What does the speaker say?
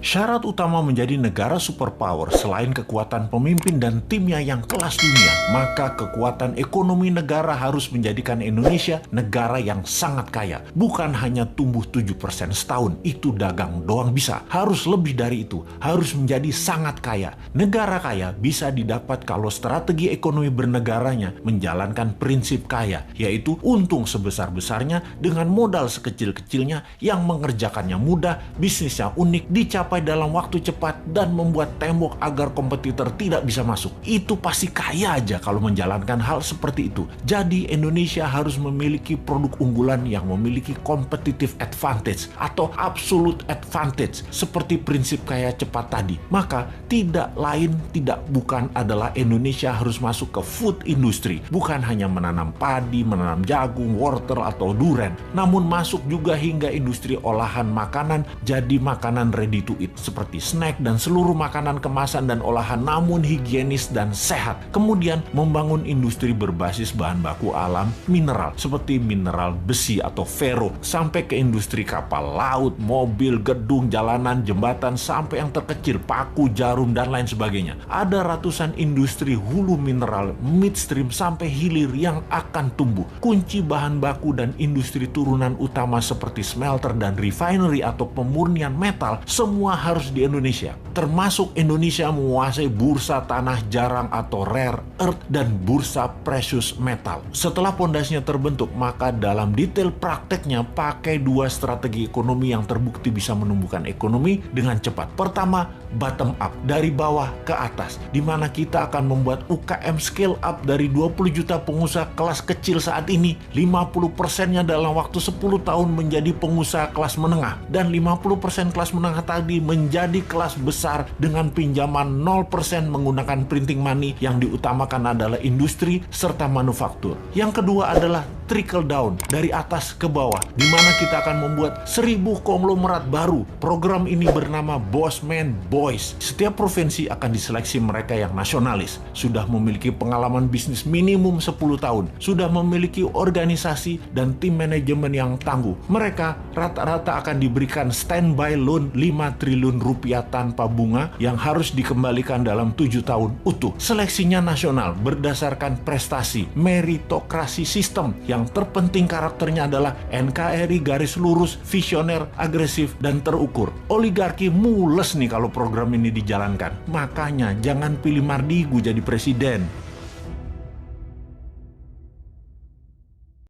Syarat utama menjadi negara superpower selain kekuatan pemimpin dan timnya yang kelas dunia, maka kekuatan ekonomi negara harus menjadikan Indonesia negara yang sangat kaya. Bukan hanya tumbuh 7% setahun, itu dagang doang bisa. Harus lebih dari itu, harus menjadi sangat kaya. Negara kaya bisa didapat kalau strategi ekonomi bernegaranya menjalankan prinsip kaya, yaitu untung sebesar-besarnya dengan modal sekecil-kecilnya yang mengerjakannya mudah, bisnisnya unik, dicapai dalam waktu cepat, dan membuat tembok agar kompetitor tidak bisa masuk. Itu pasti kaya aja kalau menjalankan hal seperti itu. Jadi Indonesia harus memiliki produk unggulan yang memiliki competitive advantage atau absolute advantage seperti prinsip kaya cepat tadi. Maka tidak lain tidak bukan adalah Indonesia harus masuk ke food industry. Bukan hanya menanam padi, menanam jagung, wortel, atau duren, namun masuk juga hingga industri olahan makanan jadi makanan ready to eat seperti snack dan seluruh makanan kemasan dan olahan namun higienis dan sehat. Kemudian membangun industri berbasis bahan baku alam mineral seperti mineral besi atau ferro, sampai ke industri kapal laut, mobil, gedung, jalanan, jembatan, sampai yang terkecil paku, jarum, dan lain sebagainya. Ada ratusan industri hulu mineral, midstream, sampai hilir yang akan tumbuh. Kunci bahan baku dan industri turunan utama seperti smelter dan refinery atau pemurnian metal semua harus di Indonesia. Termasuk Indonesia menguasai bursa tanah jarang atau rare earth dan bursa precious metal. Setelah pondasinya terbentuk, maka dalam detail prakteknya pakai dua strategi ekonomi yang terbukti bisa menumbuhkan ekonomi dengan cepat. Pertama, bottom up, dari bawah ke atas, di mana kita akan membuat UKM scale up dari 20 juta pengusaha kelas kecil saat ini, 50%-nya dalam waktu 10 tahun menjadi pengusaha kelas menengah, dan 50% kelas menengah tadi menjadi kelas besar dengan pinjaman 0% menggunakan printing money. Yang diutamakan adalah industri serta manufaktur. Yang kedua adalah trickle down, dari atas ke bawah, di mana kita akan membuat 1000 konglomerat baru. Program ini bernama Bossman Boys. Setiap provinsi akan diseleksi mereka yang nasionalis, sudah memiliki pengalaman bisnis minimum 10 tahun, sudah memiliki organisasi dan tim manajemen yang tangguh. Mereka rata-rata akan diberikan standby loan 5 triliun rupiah tanpa bunga yang harus dikembalikan dalam 7 tahun utuh. Seleksinya nasional berdasarkan prestasi, meritokrasi sistem. Yang terpenting karakternya adalah NKRI garis lurus, visioner, agresif, dan terukur. Oligarki mules nih kalau program ini dijalankan. Makanya jangan pilih Mardigu jadi presiden.